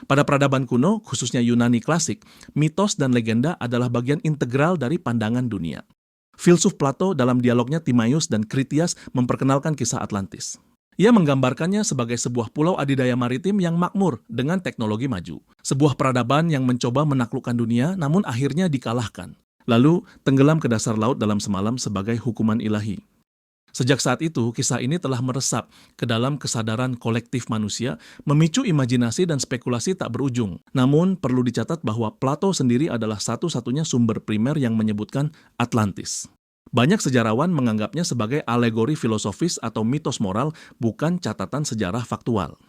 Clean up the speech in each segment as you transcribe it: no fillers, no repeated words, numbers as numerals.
Pada peradaban kuno, khususnya Yunani klasik, mitos dan legenda adalah bagian integral dari pandangan dunia. Filsuf Plato dalam dialognya Timaeus dan Critias memperkenalkan kisah Atlantis. Ia menggambarkannya sebagai sebuah pulau adidaya maritim yang makmur dengan teknologi maju. Sebuah peradaban yang mencoba menaklukkan dunia namun akhirnya dikalahkan. Lalu tenggelam ke dasar laut dalam semalam sebagai hukuman ilahi. Sejak saat itu, kisah ini telah meresap ke dalam kesadaran kolektif manusia, memicu imajinasi dan spekulasi tak berujung. Namun, perlu dicatat bahwa Plato sendiri adalah satu-satunya sumber primer yang menyebutkan Atlantis. Banyak sejarawan menganggapnya sebagai alegori filosofis atau mitos moral, bukan catatan sejarah faktual.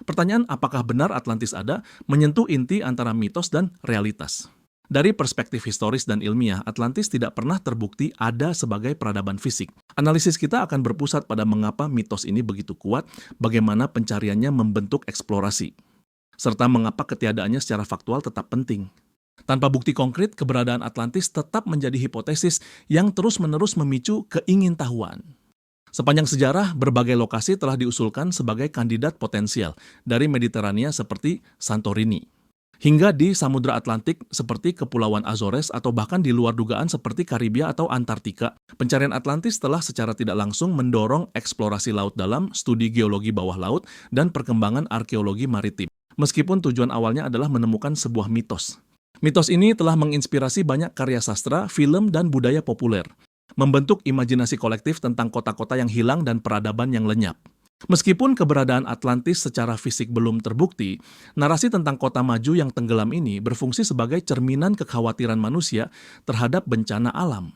Pertanyaan apakah benar Atlantis ada menyentuh inti antara mitos dan realitas. Dari perspektif historis dan ilmiah, Atlantis tidak pernah terbukti ada sebagai peradaban fisik. Analisis kita akan berpusat pada mengapa mitos ini begitu kuat, bagaimana pencariannya membentuk eksplorasi, serta mengapa ketiadaannya secara faktual tetap penting. Tanpa bukti konkret, keberadaan Atlantis tetap menjadi hipotesis yang terus-menerus memicu keingintahuan. Sepanjang sejarah, berbagai lokasi telah diusulkan sebagai kandidat potensial, dari Mediterania seperti Santorini, hingga di Samudra Atlantik seperti Kepulauan Azores atau bahkan di luar dugaan seperti Karibia atau Antartika. Pencarian Atlantis telah secara tidak langsung mendorong eksplorasi laut dalam, studi geologi bawah laut, dan perkembangan arkeologi maritim. Meskipun tujuan awalnya adalah menemukan sebuah mitos. Mitos ini telah menginspirasi banyak karya sastra, film, dan budaya populer, membentuk imajinasi kolektif tentang kota-kota yang hilang dan peradaban yang lenyap. Meskipun keberadaan Atlantis secara fisik belum terbukti, narasi tentang kota maju yang tenggelam ini berfungsi sebagai cerminan kekhawatiran manusia terhadap bencana alam.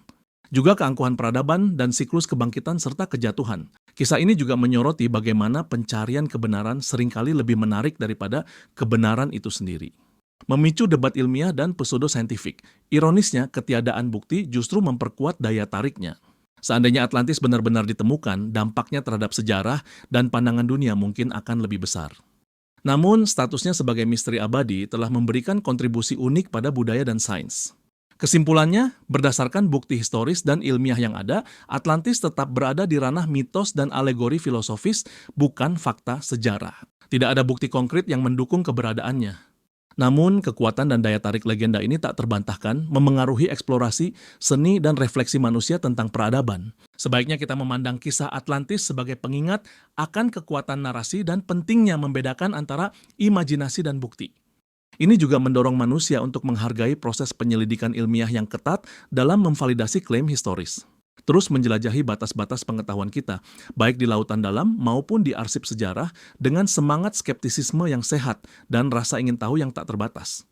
Juga keangkuhan peradaban dan siklus kebangkitan serta kejatuhan. Kisah ini juga menyoroti bagaimana pencarian kebenaran seringkali lebih menarik daripada kebenaran itu sendiri. Memicu debat ilmiah dan pseudosaintifik. Ironisnya, ketiadaan bukti justru memperkuat daya tariknya. Seandainya Atlantis benar-benar ditemukan, dampaknya terhadap sejarah dan pandangan dunia mungkin akan lebih besar. Namun, statusnya sebagai misteri abadi telah memberikan kontribusi unik pada budaya dan sains. Kesimpulannya, berdasarkan bukti historis dan ilmiah yang ada, Atlantis tetap berada di ranah mitos dan alegori filosofis, bukan fakta sejarah. Tidak ada bukti konkret yang mendukung keberadaannya. Namun, kekuatan dan daya tarik legenda ini tak terbantahkan, memengaruhi eksplorasi, seni, dan refleksi manusia tentang peradaban. Sebaiknya kita memandang kisah Atlantis sebagai pengingat akan kekuatan narasi dan pentingnya membedakan antara imajinasi dan bukti. Ini juga mendorong manusia untuk menghargai proses penyelidikan ilmiah yang ketat dalam memvalidasi klaim historis. Terus menjelajahi batas-batas pengetahuan kita, baik di lautan dalam maupun di arsip sejarah, dengan semangat skeptisisme yang sehat dan rasa ingin tahu yang tak terbatas.